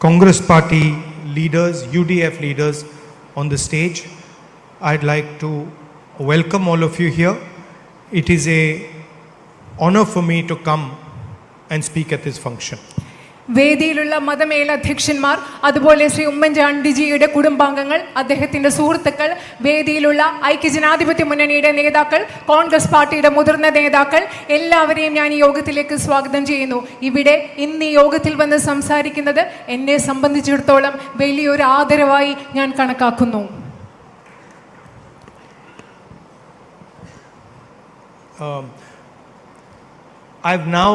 Congress Party leaders, UDF leaders on the stage. I'd like to welcome all of you here. It is a honor for me to come and speak at this function. വേദിയിലുള്ള മതമേലധ്യക്ഷന്മാർ, അതുപോലെ ശ്രീ ഉമ്മൻചാണ്ടിജിയുടെ കുടുംബാംഗങ്ങൾ, അദ്ദേഹത്തിൻ്റെ സുഹൃത്തുക്കൾ, വേദിയിലുള്ള ഐക്യജനാധിപത്യ മുന്നണിയുടെ നേതാക്കൾ, കോൺഗ്രസ് പാർട്ടിയുടെ മുതിർന്ന നേതാക്കൾ, എല്ലാവരെയും ഞാൻ ഈ യോഗത്തിലേക്ക് സ്വാഗതം ചെയ്യുന്നു. ഇവിടെ ഇന്ന് ഈ യോഗത്തിൽ വന്ന് സംസാരിക്കുന്നത് എന്നെ സംബന്ധിച്ചിടത്തോളം വലിയൊരു ആദരവായി ഞാൻ കണക്കാക്കുന്നു. I've now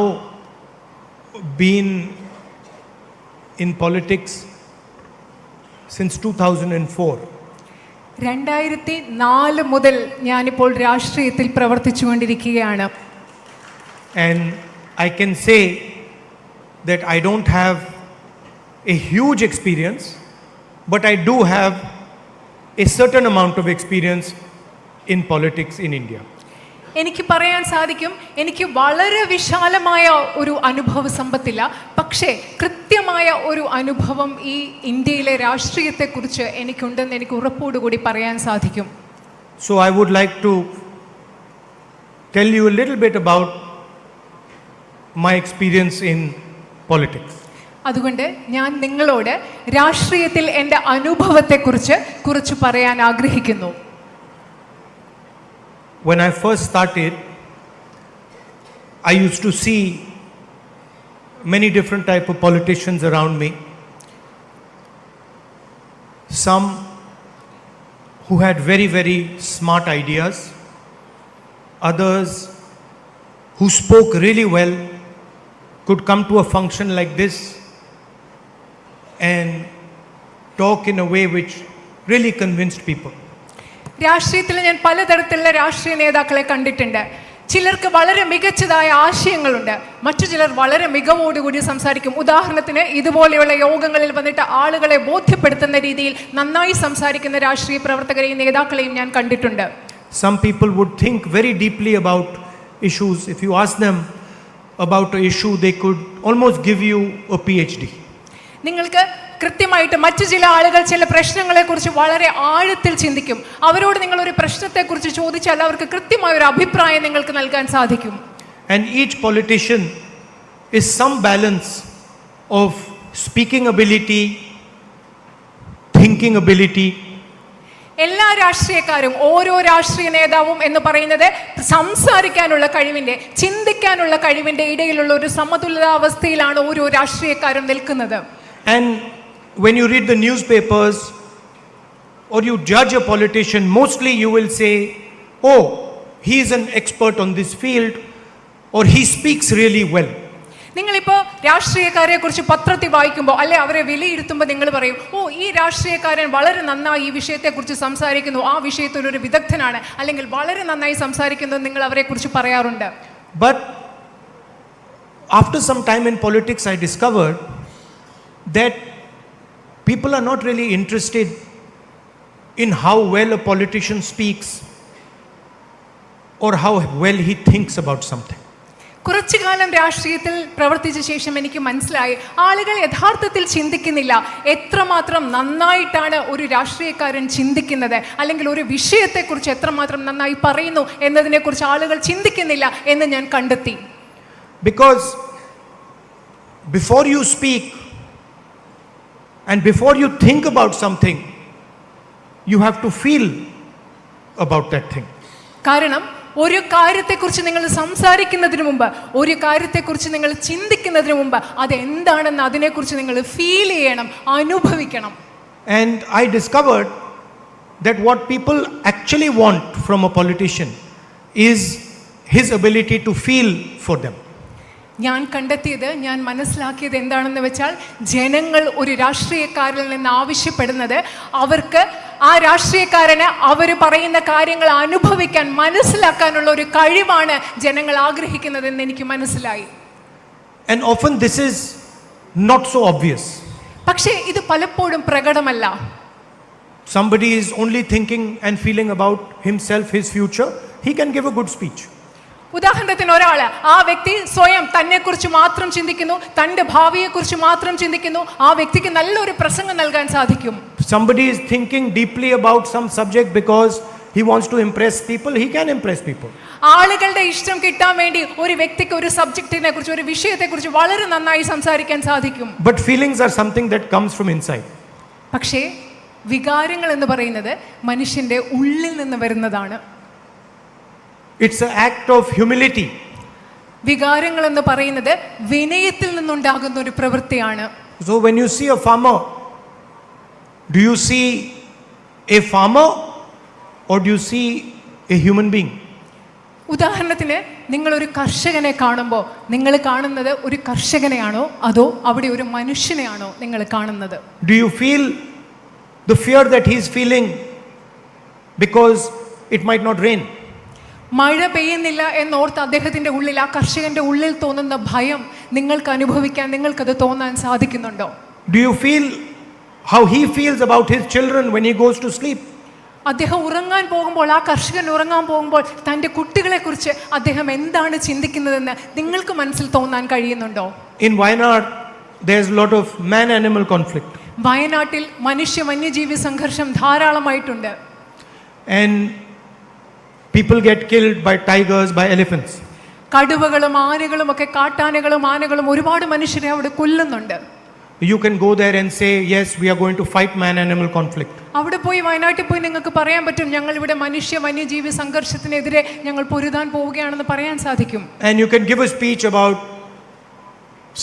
been in politics since 2004. 2004 മുതൽ ഞാനിപ്പോൾ രാഷ്ട്രീയത്തിൽ പ്രവർത്തിച്ചുകൊണ്ടിരിക്കുകയാണ്. And I can say that I don't have a huge experience, but I do have a certain amount of experience in politics in India. എനിക്ക് പറയാൻ സാധിക്കും, എനിക്ക് വളരെ വിശാലമായ ഒരു അനുഭവ സമ്പത്തില്ല, പക്ഷേ കൃത്യമായ ഒരു അനുഭവം ഈ ഇന്ത്യയിലെ രാഷ്ട്രീയത്തെക്കുറിച്ച് എനിക്കുണ്ടെന്ന് എനിക്ക് ഉറപ്പോടുകൂടി പറയാൻ സാധിക്കും. So I would like to tell you a little bit about my experience in politics. അതുകൊണ്ട് ഞാൻ നിങ്ങളോട് രാഷ്ട്രീയത്തിൽ എൻ്റെ അനുഭവത്തെക്കുറിച്ച് കുറച്ച് പറയാൻ ആഗ്രഹിക്കുന്നു. When I first started, I used to see many different type of politicians around me. Some who had very, very smart ideas. Others who spoke really well, could come to a function like this and talk in a way which really convinced people. രാഷ്ട്രീയത്തിൽ ഞാൻ പലതരത്തിലുള്ള രാഷ്ട്രീയ നേതാക്കളെ കണ്ടിട്ടുണ്ട്. ചിലർക്ക് വളരെ മികച്ചതായ ആശയങ്ങളുണ്ട്, മറ്റു ചിലർ വളരെ മികവോടുകൂടി സംസാരിക്കും. ഉദാഹരണത്തിന് ഇതുപോലെയുള്ള യോഗങ്ങളിൽ വന്നിട്ട് ആളുകളെ ബോധ്യപ്പെടുത്തുന്ന രീതിയിൽ നന്നായി സംസാരിക്കുന്ന രാഷ്ട്രീയ പ്രവർത്തകരെയും നേതാക്കളെയും ഞാൻ കണ്ടിട്ടുണ്ട്. Some people would think very deeply about issues. If you ask them about an issue, they could almost give you a PhD. നിങ്ങൾക്ക് കൃത്യമായിട്ട് മറ്റു ചില ആളുകൾ ചില പ്രശ്നങ്ങളെക്കുറിച്ച് വളരെ ആഴത്തിൽ ചിന്തിക്കും. അവരോട് നിങ്ങൾ ഒരു പ്രശ്നത്തെക്കുറിച്ച് ചോദിച്ചാൽ അവർക്ക് കൃത്യമായ ഒരു അഭിപ്രായം നിങ്ങൾക്ക് നൽകാൻ സാധിക്കും. And each politician is some balance of speaking ability, thinking ability. എല്ലാ രാഷ്ട്രീയക്കാരും, ഓരോ രാഷ്ട്രീയ നേതാവും എന്ന് പറയുന്നത് സംസാരിക്കാനുള്ള കഴിവിൻ്റെ, ചിന്തിക്കാനുള്ള കഴിവിൻ്റെ ഇടയിലുള്ള ഒരു സമതുലിതാവസ്ഥയിലാണ് ഓരോ രാഷ്ട്രീയക്കാരും നിൽക്കുന്നത്. And when you read the newspapers or you judge a politician, mostly you will say, oh, he is an expert on this field or he speaks really well. നിങ്ങളിപ്പോൾ രാഷ്ട്രീയക്കാരെ കുറിച്ച് പത്രത്തിൽ വായിക്കുമ്പോൾ അല്ലെ അവരെ വിലയിരുത്തുമ്പോൾ നിങ്ങൾ പറയും, ഓ, ഈ രാഷ്ട്രീയക്കാരൻ വളരെ നന്നായി ഈ വിഷയത്തെക്കുറിച്ച് സംസാരിക്കുന്നു, ആ വിഷയത്തിൽ ഒരു വിദഗ്ധനാണ്, അല്ലെങ്കിൽ വളരെ നന്നായി സംസാരിക്കുന്നു, നിങ്ങൾ അവരെ കുറിച്ച് പറയാറുണ്ട്. But after some time in politics, I discovered that people are not really interested in how well a politician speaks or how well he thinks about something. കുറച്ചു കാലം രാഷ്ട്രീയത്തിൽ പ്രവർത്തിച്ച ശേഷം എനിക്ക് മനസ്സിലായി, ആളുകൾ യഥാർത്ഥത്തിൽ ചിന്തിക്കുന്നില്ല എത്രമാത്രം നന്നായിട്ടാണ് ഒരു രാഷ്ട്രീയക്കാരൻ ചിന്തിക്കുന്നത്, അല്ലെങ്കിൽ ഒരു വിഷയത്തെക്കുറിച്ച് എത്രമാത്രം നന്നായി പറയുന്നു എന്നതിനെക്കുറിച്ച് ആളുകൾ ചിന്തിക്കുന്നില്ല എന്ന് ഞാൻ കണ്ടെത്തി. Because before you speak and before you think about something, you have to feel about that thing. കാരണം ഒരു കാര്യത്തെക്കുറിച്ച് നിങ്ങൾ സംസാരിക്കുന്നതിന് മുമ്പ്, ഒരു കാര്യത്തെക്കുറിച്ച് നിങ്ങൾ ചിന്തിക്കുന്നതിന് മുമ്പ് അതെന്താണെന്ന് അതിനെക്കുറിച്ച് നിങ്ങൾ ഫീൽ ചെയ്യണം, അനുഭവിക്കണം. And I discovered that what people actually want from a politician is his ability to feel for them. ഞാൻ കണ്ടെത്തിയത്, ഞാൻ മനസ്സിലാക്കിയത് എന്താണെന്ന് വെച്ചാൽ, ജനങ്ങൾ ഒരു രാഷ്ട്രീയക്കാരിൽ നിന്ന് ആവശ്യപ്പെടുന്നത് അവർക്ക് ആ രാഷ്ട്രീയക്കാരന് അവർ പറയുന്ന കാര്യങ്ങൾ അനുഭവിക്കാൻ, മനസ്സിലാക്കാനുള്ള ഒരു കഴിവാണ് ജനങ്ങൾ ആഗ്രഹിക്കുന്നതെന്ന് എനിക്ക് മനസ്സിലായി. And often this is not so obvious. പക്ഷേ ഇത് പലപ്പോഴും പ്രകടമല്ല. Somebody is only thinking and feeling about himself, his future, he can give a good speech. ഉദാഹരണത്തിന് ഒരാള് ആ വ്യക്തി സ്വയം തന്നെക്കുറിച്ച് മാത്രം ചിന്തിക്കുന്നു, തന്റെ ഭാവിയെക്കുറിച്ച് മാത്രം ചിന്തിക്കുന്നു, ആ വ്യക്തിക്ക് നല്ലൊരു പ്രസംഗം നൽകാൻ സാധിക്കും. Somebody is thinking deeply about some subject because he wants to impress people. He can impress people. ആളുകളുടെ ഇഷ്ടം കിട്ടാൻ വേണ്ടി ഒരു വ്യക്തിക്ക് ഒരു സബ്ജക്റ്റിനെ കുറിച്ച്, ഒരു വിഷയത്തെക്കുറിച്ച് വളരെ നന്നായി സംസാരിക്കാൻ സാധിക്കും. But feelings are something that comes from inside. പക്ഷേ വികാരങ്ങൾ എന്ന് പറയുന്നത് മനുഷ്യന്റെ ഉള്ളിൽ നിന്ന് വരുന്നതാണ്. It's an act of humility. വികാരങ്ങൾ എന്ന് പറയുന്നത് വിനയത്തിൽ നിന്നുണ്ടാകുന്ന ഒരു പ്രവൃത്തിയാണ്. So when you see a farmer, do you see a farmer or do you see a human being? ഉദാഹരണത്തിന് നിങ്ങൾ ഒരു കർഷകനെ കാണുമ്പോൾ നിങ്ങൾ കാണുന്നത് ഒരു കർഷകനെയാണോ അതോ അവിടെ ഒരു മനുഷ്യനെയാണോ നിങ്ങൾ കാണുന്നത്? Do you feel the fear that he is feeling because it might not rain? മഴ പെയ്യുന്നില്ല എന്നോർത്ത് അദ്ദേഹത്തിന്റെ ഉള്ളിൽ, ആ കർഷകന്റെ ഉള്ളിൽ തോന്നുന്ന ഭയം നിങ്ങൾക്ക് അനുഭവിക്കാൻ, നിങ്ങൾക്കത് തോന്നാൻ സാധിക്കുന്നുണ്ടോ? Do you feel how he feels about his children when he goes to sleep? അദ്ദേഹം ഉറങ്ങാൻ പോകുമ്പോൾ, ആ കർഷകൻ ഉറങ്ങാൻ പോകുമ്പോൾ തൻ്റെ കുട്ടികളെ കുറിച്ച് അദ്ദേഹം എന്താണ് ചിന്തിക്കുന്നതെന്ന് നിങ്ങൾക്ക് മനസ്സിൽ തോന്നാൻ കഴിയുന്നുണ്ടോ? In Wayanad, there's a lot of man-animal conflict. വയനാട്ടിൽ മനുഷ്യ വന്യജീവി സംഘർഷം ധാരാളമായിട്ടുണ്ട്. And people get killed by tigers, by elephants. കടുവകളും ആനകളും ഒക്കെ, കാട്ടാനകളും ആനകളും ഒരുപാട് മനുഷ്യരെ അവിടെ കൊല്ലുന്നുണ്ട്. You can go there and say, yes, we are going to fight man-animal conflict. അവിടെ പോയി, വയനാട്ടിൽ പോയി നിങ്ങൾക്ക് പറയാൻ പറ്റും, ഞങ്ങൾ ഇവിടെ മനുഷ്യ വന്യജീവി സംഘർഷത്തിനെതിരെ ഞങ്ങൾ പൊരുതാൻ പോവുകയാണെന്ന് പറയാൻ സാധിക്കും. And you can give a speech about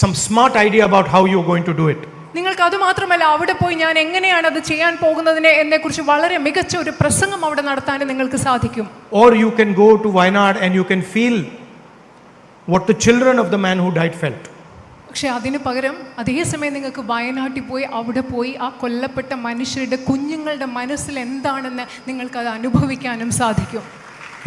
some smart idea about how you are going to do it. നിങ്ങൾക്ക് അത് മാത്രമല്ല, അവിടെ പോയി ഞാൻ എങ്ങനെയാണ് അത് ചെയ്യാൻ പോകുന്നതിനെ എന്നെക്കുറിച്ച് വളരെ മികച്ച ഒരു പ്രസംഗം അവിടെ നടത്താൻ നിങ്ങൾക്ക് സാധിക്കും. Or you can go to Wayanad and you can feel what the children of the man who died felt. പക്ഷെ അതിന് പകരം അതേസമയം നിങ്ങൾക്ക് വയനാട്ടിൽ പോയി അവിടെ പോയി ആ കൊല്ലപ്പെട്ട മനുഷ്യരുടെ കുഞ്ഞുങ്ങളുടെ മനസ്സിൽ എന്താണെന്ന് നിങ്ങൾക്ക് അത് അനുഭവിക്കാനും സാധിക്കും.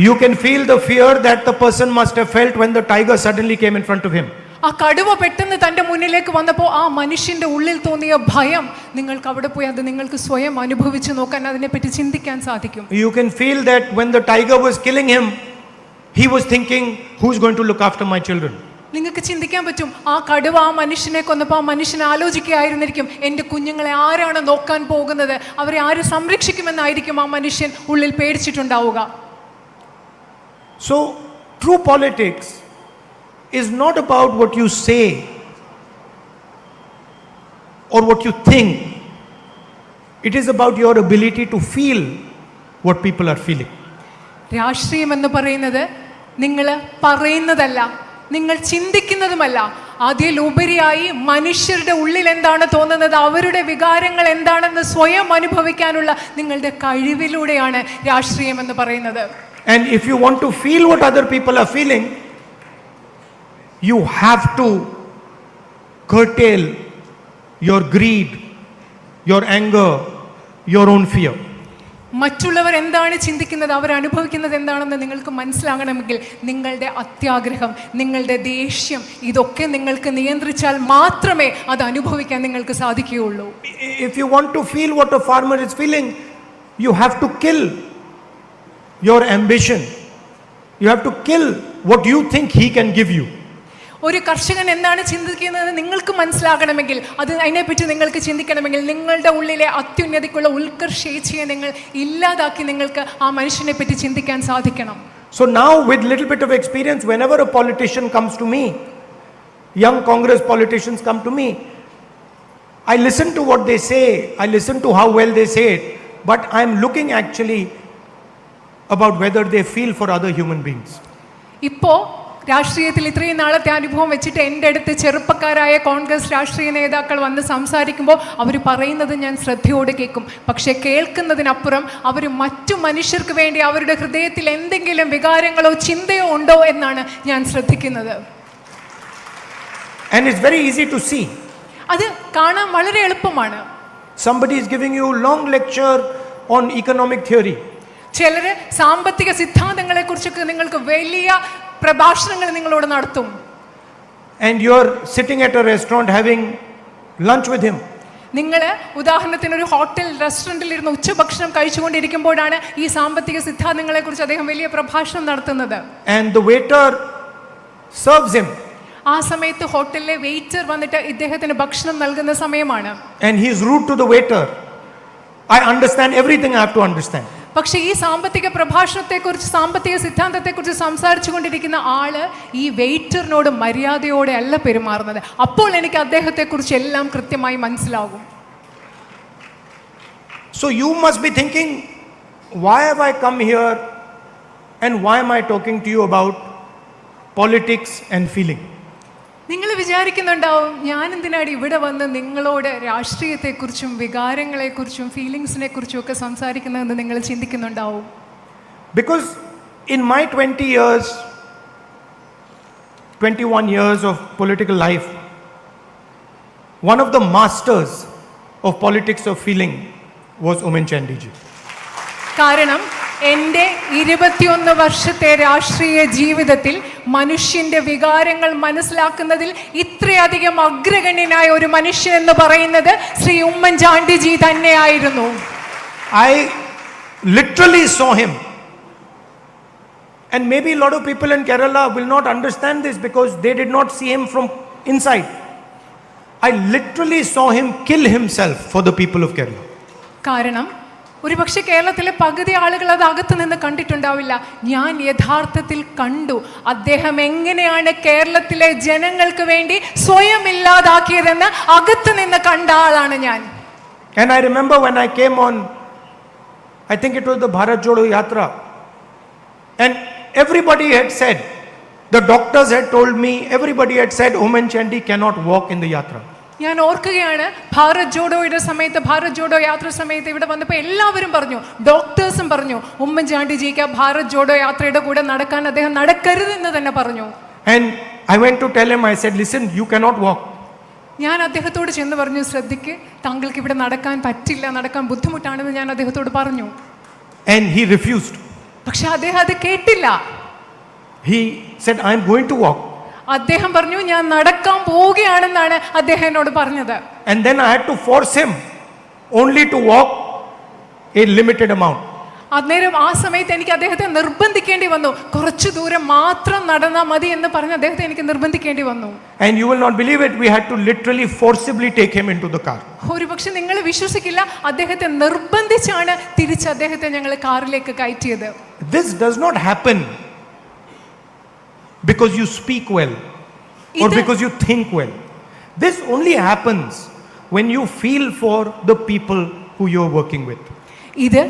You can feel the fear that the person must have felt when the tiger suddenly came in front of him. ആ കടുവ പെട്ടെന്ന് തൻ്റെ മുന്നിലേക്ക് വന്നപ്പോൾ ആ മനുഷ്യന്റെ ഉള്ളിൽ തോന്നിയ ഭയം നിങ്ങൾക്ക് അവിടെ പോയി അത് നിങ്ങൾക്ക് സ്വയം അനുഭവിച്ച് നോക്കാൻ, അതിനെപ്പറ്റി ചിന്തിക്കാൻ സാധിക്കും. You can feel that when the tiger was killing him, he was thinking, who's going to look after my children? നിങ്ങൾക്ക് ചിന്തിക്കാൻ പറ്റും, ആ കടുവ ആ മനുഷ്യനെ കൊന്നപ്പോൾ ആ മനുഷ്യൻ ആലോചിക്കുകയായിരുന്നിരിക്കും, എൻ്റെ കുഞ്ഞുങ്ങളെ ആരാണ് നോക്കാൻ പോകുന്നത്, അവരെ ആര് സംരക്ഷിക്കുമെന്നായിരിക്കും ആ മനുഷ്യൻ ഉള്ളിൽ പേടിച്ചിട്ടുണ്ടാവുക. So true politics is not about what you say or what you think. It is about your ability to feel what people are feeling. രാഷ്ട്രീയം എന്ന് പറയുന്നത് നിങ്ങൾ പറയുന്നതല്ല, നിങ്ങൾ ചിന്തിക്കുന്നതുമല്ല, അതിലുപരിയായി മനുഷ്യരുടെ ഉള്ളിൽ എന്താണ് തോന്നുന്നത്, അവരുടെ വികാരങ്ങൾ എന്താണെന്ന് സ്വയം അനുഭവിക്കാനുള്ള നിങ്ങളുടെ കഴിവിലൂടെയാണ് രാഷ്ട്രീയം എന്ന് പറയുന്നത്. And if you want to feel what other people are feeling, you have to curtail your greed, your anger, your own fear. മറ്റുള്ളവർ എന്താണ് ചിന്തിക്കുന്നത്, അവർ അനുഭവിക്കുന്നത് എന്താണെന്ന് നിങ്ങൾക്ക് മനസ്സിലാകണമെങ്കിൽ നിങ്ങളുടെ അത്യാഗ്രഹം, നിങ്ങളുടെ ദേഷ്യം, ഇതൊക്കെ നിങ്ങൾക്ക് നിയന്ത്രിച്ചാൽ മാത്രമേ അത് അനുഭവിക്കാൻ നിങ്ങൾക്ക് സാധിക്കുകയുള്ളൂ. If you want to feel what a farmer is feeling, you have to kill your ambition. You have to kill what you think he can give you. ഒരു കർഷകൻ എന്താണ് ചിന്തിക്കുന്നത് നിങ്ങൾക്ക് മനസ്സിലാകണമെങ്കിൽ, അത് അതിനെപ്പറ്റി നിങ്ങൾക്ക് ചിന്തിക്കണമെങ്കിൽ നിങ്ങളുടെ ഉള്ളിലെ അത്യുന്നതിക്കുള്ള ഉത്കർഷേച്ഛയെ നിങ്ങൾ ഇല്ലാതാക്കി നിങ്ങൾക്ക് ആ മനുഷ്യനെ പറ്റി ചിന്തിക്കാൻ സാധിക്കണം. So now with little bit of experience, whenever a politician comes to me, young Congress politicians come to me, I listen to what they say, I listen to how well they say it, but I am looking actually about whether they feel for other human beings. ഇപ്പോൾ രാഷ്ട്രീയത്തിൽ ഇത്രയും നാളത്തെ അനുഭവം വെച്ചിട്ട് എൻ്റെ അടുത്ത് ചെറുപ്പക്കാരായ കോൺഗ്രസ് രാഷ്ട്രീയ നേതാക്കൾ വന്ന് സംസാരിക്കുമ്പോൾ അവർ പറയുന്നത് ഞാൻ ശ്രദ്ധയോടെ കേൾക്കും. പക്ഷേ കേൾക്കുന്നതിനപ്പുറം അവർ മറ്റു മനുഷ്യർക്ക് വേണ്ടി അവരുടെ ഹൃദയത്തിൽ എന്തെങ്കിലും വികാരങ്ങളോ ചിന്തയോ ഉണ്ടോ എന്നാണ് ഞാൻ ശ്രദ്ധിക്കുന്നത്. And it's very easy to see. അത് കാണാൻ വളരെ എളുപ്പമാണ്. Somebody is giving you long lecture on economic theory. ചിലര് സാമ്പത്തിക സിദ്ധാന്തങ്ങളെ കുറിച്ചൊക്കെ നിങ്ങൾക്ക് വലിയ പ്രഭാഷണങ്ങൾ നിങ്ങളോട് നടത്തും. And you're sitting at a restaurant having lunch with him. നിങ്ങൾ ഉദാഹരണത്തിന് ഒരു ഹോട്ടൽ റെസ്റ്റോറൻറ്റിൽ ഇരുന്ന് ഉച്ചഭക്ഷണം കഴിച്ചുകൊണ്ടിരിക്കുമ്പോഴാണ് ഈ സാമ്പത്തിക സിദ്ധാന്തങ്ങളെ കുറിച്ച് അദ്ദേഹം വലിയ പ്രഭാഷണം നടത്തുന്നത്. And the waiter serves him. ആ സമയത്ത് ഹോട്ടലിലെ വെയിറ്റർ വന്നിട്ട് ഇദ്ദേഹത്തിന് ഭക്ഷണം നൽകുന്ന സമയമാണ്. And he is rude to the waiter. I understand everything I have to understand. പക്ഷേ ഈ സാമ്പത്തിക പ്രഭാഷണത്തെക്കുറിച്ച്, സാമ്പത്തിക സിദ്ധാന്തത്തെക്കുറിച്ച് സംസാരിച്ചു കൊണ്ടിരിക്കുന്ന ആള് ഈ വെയിറ്ററിനോട് മര്യാദയോടെ അല്ല പെരുമാറുന്നത്. അപ്പോൾ എനിക്ക് അദ്ദേഹത്തെക്കുറിച്ച് എല്ലാം കൃത്യമായി മനസ്സിലാകും. So you must be thinking, why have I come here and why am I talking to you about politics and feeling? നിങ്ങൾ വിചാരിക്കുന്നുണ്ടാവും, ഞാൻ എന്തിനാണ് ഇവിടെ വന്ന് നിങ്ങളോട് രാഷ്ട്രീയത്തെക്കുറിച്ചും വികാരങ്ങളെക്കുറിച്ചും ഫീലിങ്സിനെ കുറിച്ചും ഒക്കെ സംസാരിക്കുന്നതെന്ന് നിങ്ങൾ ചിന്തിക്കുന്നുണ്ടാവും. Because in my 21 years of political life, one of the masters of politics of feeling was Oommen Chandy ji. കാരണം എൻ്റെ 21 വർഷത്തെ രാഷ്ട്രീയ ജീവിതത്തിൽ മനുഷ്യന്റെ വികാരങ്ങൾ മനസ്സിലാക്കുന്നതിൽ ഇത്രയധികം അഗ്രഗണ്യനായ ഒരു മനുഷ്യൻ എന്ന് പറയുന്നത് ശ്രീ ഉമ്മൻചാണ്ടി ജി തന്നെയായിരുന്നു. I literally saw him. And maybe a lot of people in Kerala will not understand this because they did not see him from inside. I literally saw him kill himself for the people of Kerala. കാരണം ഒരുപക്ഷെ കേരളത്തിലെ പകുതി ആളുകൾ അത് അകത്ത് നിന്ന് കണ്ടിട്ടുണ്ടാവില്ല. ഞാൻ യഥാർത്ഥത്തിൽ കണ്ടു അദ്ദേഹം എങ്ങനെയാണ് കേരളത്തിലെ ജനങ്ങൾക്ക് വേണ്ടി സ്വയം ഇല്ലാതാക്കിയതെന്ന് അകത്ത് നിന്ന് കണ്ട ആളാണ് ഞാൻ. And I remember when I came on, I think it was the Bharat Jodo Yatra, and everybody had said, the doctors had told me, everybody had said Oommen Chandy cannot walk in the yatra. ഞാൻ ഓർക്കുകയാണ്, ഭാരത് ജോഡോയുടെ സമയത്ത്, ഭാരത് ജോഡോ യാത്ര സമയത്ത് ഇവിടെ വന്നപ്പോൾ എല്ലാവരും പറഞ്ഞു, ഡോക്ടേഴ്സും പറഞ്ഞു, ഉമ്മൻചാണ്ടിജിക്ക് ഭാരത് ജോഡോ യാത്രയുടെ കൂടെ നടക്കാൻ അദ്ദേഹം നടക്കരുതെന്ന് തന്നെ പറഞ്ഞു. And I went to tell him, I said, listen, you cannot walk. ഞാൻ അദ്ദേഹത്തോട് ചെന്ന് പറഞ്ഞു, ശ്രദ്ധിക്ക്, താങ്കൾക്ക് ഇവിടെ നടക്കാൻ പറ്റില്ല, നടക്കാൻ ബുദ്ധിമുട്ടാണെന്ന് ഞാൻ അദ്ദേഹത്തോട് പറഞ്ഞു. And he refused. പക്ഷെ അദ്ദേഹം അത് കേട്ടില്ല. He said, I am going to walk. അദ്ദേഹം പറഞ്ഞു, ഞാൻ നടക്കാൻ പോവുകയാണെന്നാണ് അദ്ദേഹം എന്നോട് പറഞ്ഞത്. And then I had to force him only to walk a limited amount. അന്നേരം ആ സമയത്ത് എനിക്ക് അദ്ദേഹത്തെ നിർബന്ധിക്കേണ്ടി വന്നു, കുറച്ചു ദൂരം മാത്രം നടന്നാൽ മതി എന്ന് പറഞ്ഞ് അദ്ദേഹത്തെ എനിക്ക് നിർബന്ധിക്കേണ്ടി വന്നു. And you will not believe it, we had to literally forcibly take him into the car. ഒരുപക്ഷെ നിങ്ങൾ വിശ്വസിക്കില്ല, അദ്ദേഹത്തെ നിർബന്ധിച്ചാണ് തിരിച്ച് അദ്ദേഹത്തെ ഞങ്ങൾ കാറിലേക്ക് കയറ്റിയത്. This does not happen because you speak well or because you think well. This only happens when you feel for the people who you are working with. ഇത്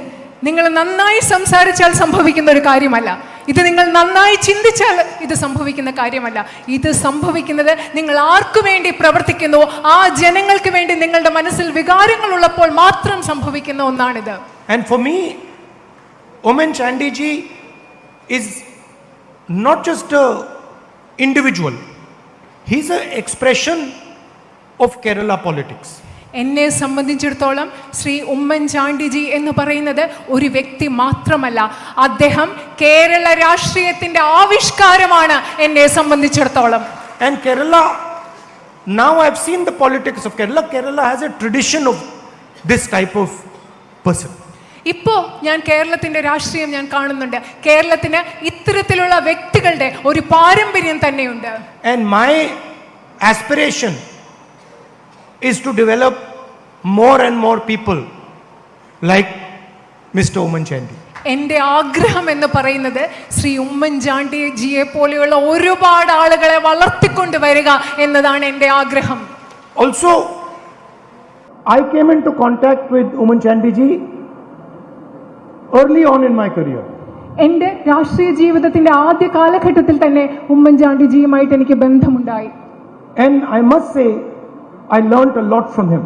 നിങ്ങൾ നന്നായി സംസാരിച്ചാൽ സംഭവിക്കുന്ന ഒരു കാര്യമല്ല. ഇത് നിങ്ങൾ നന്നായി ചിന്തിച്ചാൽ ഇത് സംഭവിക്കുന്ന കാര്യമല്ല. ഇത് സംഭവിക്കുന്നത് നിങ്ങൾ ആർക്കു വേണ്ടി പ്രവർത്തിക്കുന്നു, ആ ജനങ്ങൾക്ക് വേണ്ടി നിങ്ങളുടെ മനസ്സിൽ വികാരങ്ങൾ ഉള്ളപ്പോൾ മാത്രം സംഭവിക്കുന്ന ഒന്നാണിത്. And for me, Oommen Chandy ji is not just an individual. He's an expression of Kerala politics. എന്നെ സംബന്ധിച്ചിടത്തോളം ശ്രീ ഉമ്മൻചാണ്ടിജി എന്ന് പറയുന്നത് ഒരു വ്യക്തി മാത്രമല്ല, അദ്ദേഹം കേരള രാഷ്ട്രീയത്തിന്റെ ആവിഷ്കാരമാണ് എന്നെ സംബന്ധിച്ചിടത്തോളം. And Kerala, now I've seen the politics of Kerala. Kerala has a tradition of this type of person. ഇപ്പോ ഞാൻ കേരളത്തിന്റെ രാഷ്ട്രീയം ഞാൻ കാണുന്നുണ്ട്. കേരളത്തിന് ഇത്തരത്തിലുള്ള വ്യക്തികളുടെ ഒരു പാരമ്പര്യം തന്നെയുണ്ട്. And my aspiration is to develop more and more people like Mr. Oommen Chandy. എൻ്റെ ആഗ്രഹം എന്ന് പറയുന്നത് ശ്രീ ഉമ്മൻചാണ്ടി ജിയെ പോലെയുള്ള ഒരുപാട് ആളുകളെ വളർത്തിക്കൊണ്ട് വരിക എന്നതാണ് എൻ്റെ ആഗ്രഹം. Also, I came into contact with Oommen Chandy ji early on in my career. എൻ്റെ രാഷ്ട്രീയ ജീവിതത്തിന്റെ ആദ്യ കാലഘട്ടത്തിൽ തന്നെ ഉമ്മൻചാണ്ടിജിയുമായിട്ട് എനിക്ക് ബന്ധമുണ്ടായി. And I must say, I learned a lot from him.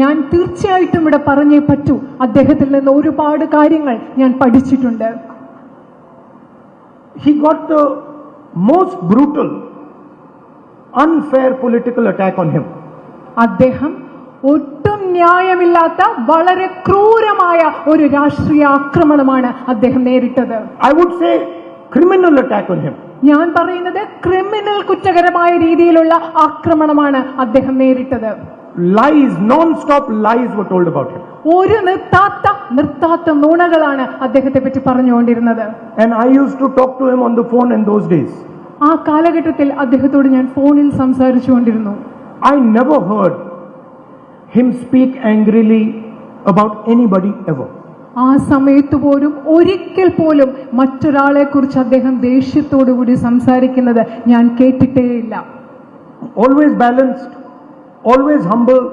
ഞാൻ തീർച്ചയായിട്ടും ഇവിടെ പറഞ്ഞേ പറ്റൂ, അദ്ദേഹത്തിൽ നിന്ന് ഒരുപാട് കാര്യങ്ങൾ ഞാൻ പഠിച്ചിട്ടുണ്ട്. He got the most brutal, unfair political attack on him. അദ്ദേഹം ഒട്ടും ന്യായമില്ലാത്ത വളരെ ക്രൂരമായ ഒരു രാഷ്ട്രീയ ആക്രമണമാണ് അദ്ദേഹം നേരിട്ടത്. I would say criminal attack on him. ഞാൻ പറയുന്നത് ക്രിമിനൽ കുറ്റകരമായ രീതിയിലുള്ള ആക്രമണമാണ് അദ്ദേഹം നേരിട്ടത്. lies, non-stop lies were told about him. ഒരു നിർത്താത്ത നുണകളാണ് അദ്ദേഹത്തെ പറ്റി പറഞ്ഞുകൊണ്ടിരുന്നത്. And I used to talk to him on the phone in those days. ആ കാലഘട്ടത്തിൽ അദ്ദേഹത്തോട് ഞാൻ ഫോണിൽ സംസാരിച്ചുകൊണ്ടിരുന്നു. I never heard him speak angrily about anybody ever. ആ സമയത്ത് പോലും ഒരിക്കൽ പോലും മറ്റൊരാളെ കുറിച്ച് അദ്ദേഹം ദേഷ്യത്തോടുകൂടി സംസാരിക്കുന്നത് ഞാൻ കേട്ടിട്ടേയില്ല. Always balanced, always humble,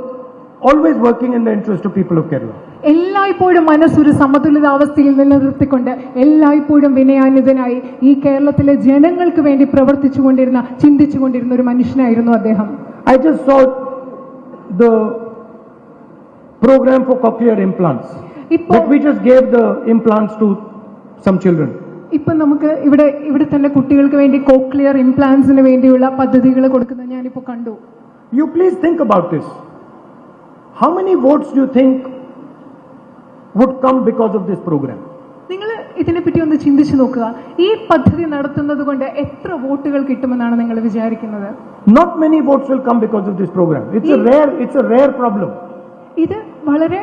always working in the interest of people of Kerala. എല്ലായ്പ്പോഴും മനസ്സൊരു സമതുലിതാവസ്ഥയിൽ നിലനിർത്തിക്കൊണ്ട് എല്ലായ്പ്പോഴും വിനയാന്വിതനായി ഈ കേരളത്തിലെ ജനങ്ങൾക്ക് വേണ്ടി ചിന്തിച്ചുകൊണ്ടിരുന്ന ഒരു മനുഷ്യനായിരുന്നു അദ്ദേഹം. I just saw the program for cochlear implants. But we just gave the implants to some children. ഇപ്പൊ നമുക്ക് ഇവിടെ തന്നെ കുട്ടികൾക്ക് വേണ്ടി കോക്ലിയർ ഇംപ്ലാന്റ്സിന് വേണ്ടിയുള്ള പദ്ധതികൾ കൊടുക്കുന്നത് ഞാനിപ്പോ കണ്ടു. You please think about this. How many votes do you think would come because of this program? നിങ്ങൾ ഇതിനെപ്പറ്റി ഒന്ന് ചിന്തിച്ചു നോക്കുക. ഈ പദ്ധതി നടത്തുന്നത് കൊണ്ട് എത്ര വോട്ടുകൾ കിട്ടുമെന്നാണ് നിങ്ങൾ വിചാരിക്കുന്നത്? Not many votes will come because of this program. It's a rare problem. ഇത് വളരെ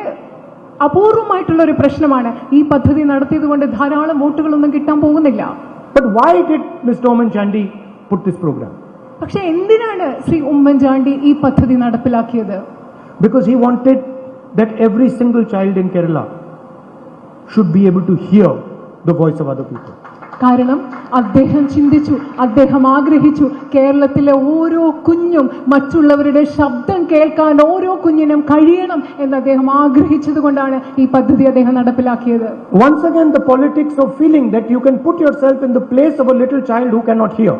അപൂർവമായിട്ടുള്ള ഒരു പ്രശ്നമാണ്. ഈ പദ്ധതി നടത്തിയത് കൊണ്ട് ധാരാളം വോട്ടുകളൊന്നും കിട്ടാൻ പോകുന്നില്ല. But why did Mr. Oman Chandi put this program? പക്ഷെ എന്തിനാണ് ശ്രീ ഉമ്മൻചാണ്ടി ഈ പദ്ധതി നടപ്പിലാക്കിയത്? Because he wanted that every single child in Kerala should be able to hear the voice of other people. കാരണം അദ്ദേഹം ചിന്തിച്ചു, അദ്ദേഹം ആഗ്രഹിച്ചു, കേരളത്തിലെ ഓരോ കുഞ്ഞും മറ്റുള്ളവരുടെ ശബ്ദം കേൾക്കാൻ ഓരോ കുഞ്ഞിനും കഴിയണം എന്ന് അദ്ദേഹം ആഗ്രഹിച്ചത് കൊണ്ടാണ് ഈ പദ്ധതി അദ്ദേഹം നടപ്പിലാക്കിയത്. Once again the politics of feeling that you can put yourself in the place of a little child who cannot hear.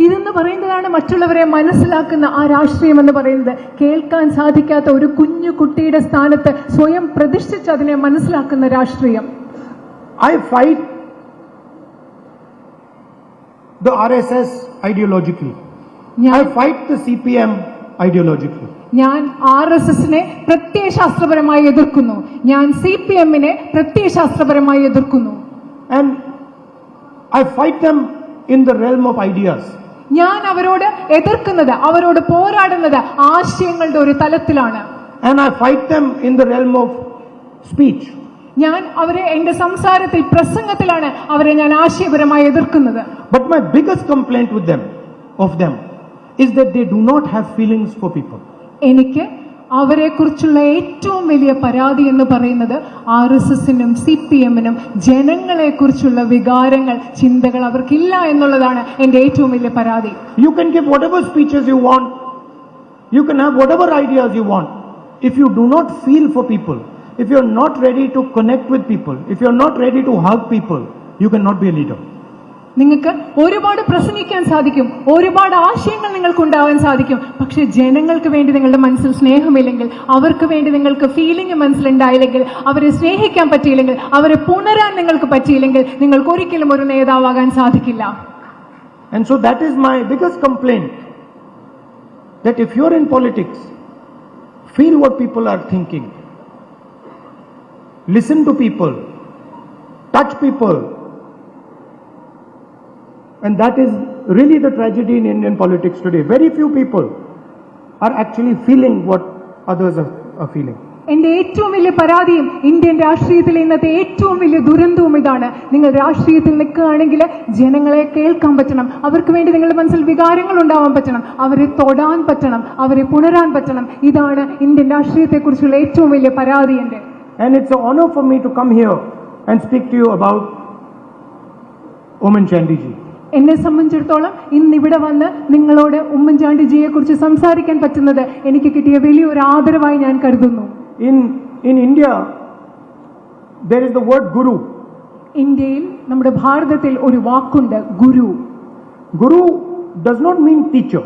ഇതെന്ന് പറയുന്നതാണ് മറ്റുള്ളവരെ മനസ്സിലാക്കുന്ന ആ രാഷ്ട്രീയം എന്ന് പറയുന്നത്. കേൾക്കാൻ സാധിക്കാത്ത ഒരു കുഞ്ഞു കുട്ടിയുടെ സ്ഥാനത്ത് സ്വയം പ്രതിഷ്ഠിച്ച് അതിനെ മനസ്സിലാക്കുന്ന രാഷ്ട്രീയം. I fight the RSS ideologically. I fight the CPM ideologically. ഞാൻ RSSനെ പ്രത്യയശാസ്ത്രപരമായി എതിർക്കുന്നു. ഞാൻ CPMനെ പ്രത്യയശാസ്ത്രപരമായി എതിർക്കുന്നു. And I fight them in the realm of ideas. ഞാൻ അവരോട് എതിർക്കുന്നത്, അവരോട് പോരാടുന്നത് ആശയങ്ങളുടെ ഒരു തലത്തിലാണ്. And I fight them in the realm of speech. ഞാൻ അവരെ എന്റെ സംസാരത്തിൽ, പ്രസംഗത്തിലാണ് അവരെ ഞാൻ ആശയപരമായി എതിർക്കുന്നത്. But my biggest complaint with them is that they do not have feelings for people. എനിക്ക് അവരെ കുറിച്ചുള്ള ഏറ്റവും വലിയ പരാതി എന്ന് പറയുന്നത് RSSനും CPMനും ജനങ്ങളെ കുറിച്ചുള്ള വികാരങ്ങൾ, ചിന്തകൾ അവർക്കില്ല എന്നുള്ളതാണ് എന്റെ ഏറ്റവും വലിയ പരാതി. You can give whatever speeches you want, you can have whatever ideas you want. If you do not feel for people, if you are not ready to connect with people, if you are not ready to hug people, you cannot be a leader. നിങ്ങൾക്ക് ഒരുപാട് പ്രസംഗിക്കാൻ സാധിക്കും, ഒരുപാട് ആശയങ്ങൾ നിങ്ങൾക്ക് ഉണ്ടാവാൻ സാധിക്കും. പക്ഷെ ജനങ്ങൾക്ക് വേണ്ടി നിങ്ങളുടെ മനസ്സിൽ സ്നേഹമില്ലെങ്കിൽ, അവർക്ക് വേണ്ടി നിങ്ങൾക്ക് ഫീലിംഗ് മനസ്സിലുണ്ടായില്ലെങ്കിൽ, അവരെ സ്നേഹിക്കാൻ പറ്റിയില്ലെങ്കിൽ, അവരെ പുണരാൻ നിങ്ങൾക്ക് പറ്റിയില്ലെങ്കിൽ നിങ്ങൾക്ക് ഒരിക്കലും ഒരു നേതാവാകാൻ സാധിക്കില്ല. And so that is my biggest complaint, that if you are in politics, feel what people are thinking, listen to people, touch people. And that is really the tragedy in Indian politics today. Very few people are actually feeling what others are feeling. എന്റെ ഏറ്റവും വലിയ പരാതിയും Indian രാഷ്ട്രീയത്തിലെ ഇന്നത്തെ ഏറ്റവും വലിയ ദുരന്തവും ഇതാണ്. നിങ്ങൾ രാഷ്ട്രീയത്തിൽ നിൽക്കുകയാണെങ്കിൽ ജനങ്ങളെ കേൾക്കാൻ പറ്റണം, അവർക്ക് വേണ്ടി നിങ്ങളുടെ മനസ്സിൽ വികാരങ്ങൾ ഉണ്ടാവാൻ പറ്റണം, അവരെ തൊടാൻ പറ്റണം, അവരെ പുണരാൻ പറ്റണം. ഇതാണ് ഇന്ത്യൻ രാഷ്ട്രീയത്തെക്കുറിച്ചുള്ള ഏറ്റവും വലിയ പരാതി എന്റെ. And it's an honor for me to come here and speak to you about Oman Chandi ji. എന്നെ സംബന്ധിച്ചിടത്തോളം ഇന്നിവിടെ വന്ന് നിങ്ങളോട് ഉമ്മൻചാണ്ടിജിയെ കുറിച്ച് സംസാരിക്കാൻ പറ്റുന്നത് എനിക്ക് കിട്ടിയ വലിയൊരു ആദരവായി ഞാൻ കരുതുന്നു. In India, there is the word guru. ഇന്ത്യയിൽ, നമ്മുടെ ഭാരതത്തിൽ ഒരു വാക്കുണ്ട്, ഗുരു. Guru does not mean teacher.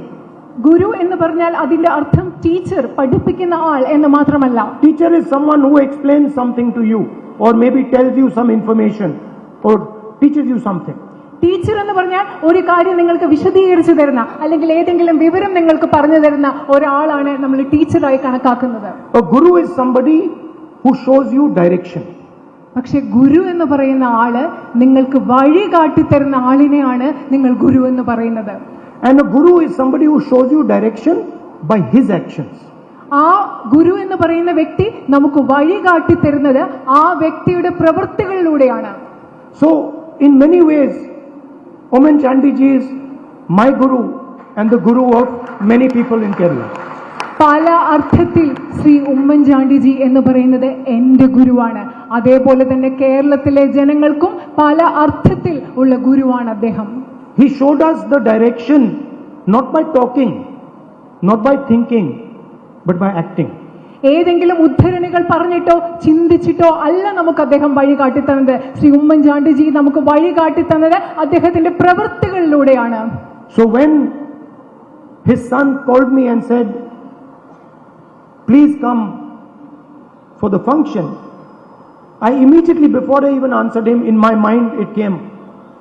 ഗുരു എന്ന് പറഞ്ഞാൽ അതിന്റെ അർത്ഥം ടീച്ചർ, പഠിപ്പിക്കുന്ന ആൾ എന്ന് മാത്രമല്ല. Teacher is someone who explains something to you, or maybe tells you some information, or teaches you something. Teacher എന്ന് പറഞ്ഞാൽ ഒരു കാര്യം നിങ്ങൾക്ക് വിശദീകരിച്ചു തരുന്ന, അല്ലെങ്കിൽ ഏതെങ്കിലും വിവരം നിങ്ങൾക്ക് പറഞ്ഞു തരുന്ന ഒരാളാണ് നമ്മൾ ടീച്ചറായി കണക്കാക്കുന്നത്. A guru is somebody who shows you direction. പക്ഷെ ഗുരു എന്ന് പറയുന്ന ആള് നിങ്ങൾക്ക് വഴി കാട്ടിത്തരുന്ന ആളിനെയാണ് നിങ്ങൾ ഗുരു എന്ന് പറയുന്നത്. And a guru is somebody who shows you direction by his actions. ആ ഗുരു എന്ന് പറയുന്ന വ്യക്തി നമുക്ക് വഴി കാട്ടി തരുന്നത് ആ വ്യക്തിയുടെ പ്രവൃത്തികളിലൂടെയാണ്. So, in many ways, Oommen Chandy ji is my guru and the guru of many people in Kerala. പല അർത്ഥത്തിൽ ശ്രീ ഉമ്മൻചാണ്ടിജി എന്ന് പറയുന്നത് എൻ്റെ ഗുരുവാണ്. അതേപോലെ തന്നെ കേരളത്തിലെ ജനങ്ങൾക്കും പല അർത്ഥത്തിൽ ഉള്ള ഗുരുവാണ് അദ്ദേഹം. He showed us the direction not by talking, not by thinking, but by acting. ഏതെങ്കിലും ഉദ്ധരണികൾ പറഞ്ഞിട്ടോ ചിന്തിച്ചിട്ടോ അല്ല നമുക്ക് അദ്ദേഹം വഴി കാട്ടിത്തന്നത്. ശ്രീ ഉമ്മൻചാണ്ടിജി നമുക്ക് വഴി കാട്ടിത്തന്നത് അദ്ദേഹത്തിന്റെ പ്രവൃത്തികളിലൂടെയാണ്. So when his son called me and said, please come for the function, I immediately, before I even answered him, in my mind it came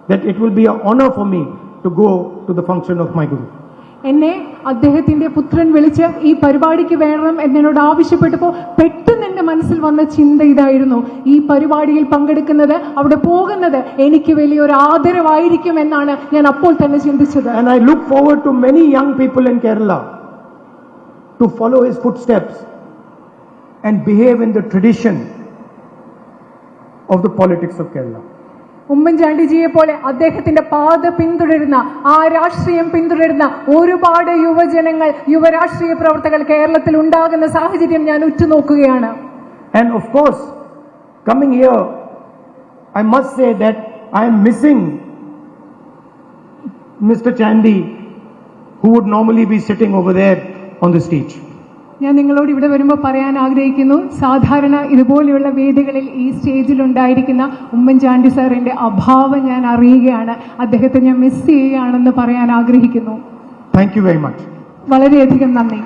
that it will be an honor for me to go to the function of my guru. എന്നെ അദ്ദേഹത്തിന്റെ പുത്രൻ വിളിച്ച് ഈ പരിപാടിക്ക് വേണം എന്നോട് ആവശ്യപ്പെട്ടപ്പോൾ പെട്ടെന്ന് എന്റെ മനസ്സിൽ വന്ന ചിന്ത ഇതായിരുന്നു, ഈ പരിപാടിയിൽ പങ്കെടുക്കുന്നത്, അവിടെ പോകുന്നത് എനിക്ക് വലിയൊരു ആദരവായിരിക്കും എന്നാണ് ഞാൻ അപ്പോൾ തന്നെ ചിന്തിച്ചത്. And I look forward to many young people in Kerala to follow his footsteps and behave in the tradition of the politics of Kerala. ഉമ്മൻചാണ്ടിജിയെ പോലെ അദ്ദേഹത്തിന്റെ പാത പിന്തുടരുന്ന, ആ രാഷ്ട്രീയം പിന്തുടരുന്ന ഒരുപാട് യുവജനങ്ങൾ, യുവരാഷ്ട്രീയ പ്രവർത്തകർ കേരളത്തിൽ ഉണ്ടാകുന്ന സാഹചര്യം ഞാൻ ഉറ്റുനോക്കുകയാണ്. And of course, coming here, I must say that I am missing Mr. Chandy, who would normally be sitting over there on the stage. ഞാൻ നിങ്ങളോട് ഇവിടെ വരുമ്പോൾ പറയാൻ ആഗ്രഹിക്കുന്നു, സാധാരണ ഇതുപോലെയുള്ള വേദികളിൽ ഈ സ്റ്റേജിൽ ഉണ്ടായിരിക്കുന്ന ഉമ്മൻചാണ്ടി സാറിന്റെ അഭാവം ഞാൻ അറിയുകയാണ്. അദ്ദേഹത്തെ ഞാൻ മിസ് ചെയ്യുകയാണെന്ന് പറയാൻ ആഗ്രഹിക്കുന്നു. Thank you very much. വളരെയധികം നന്ദി.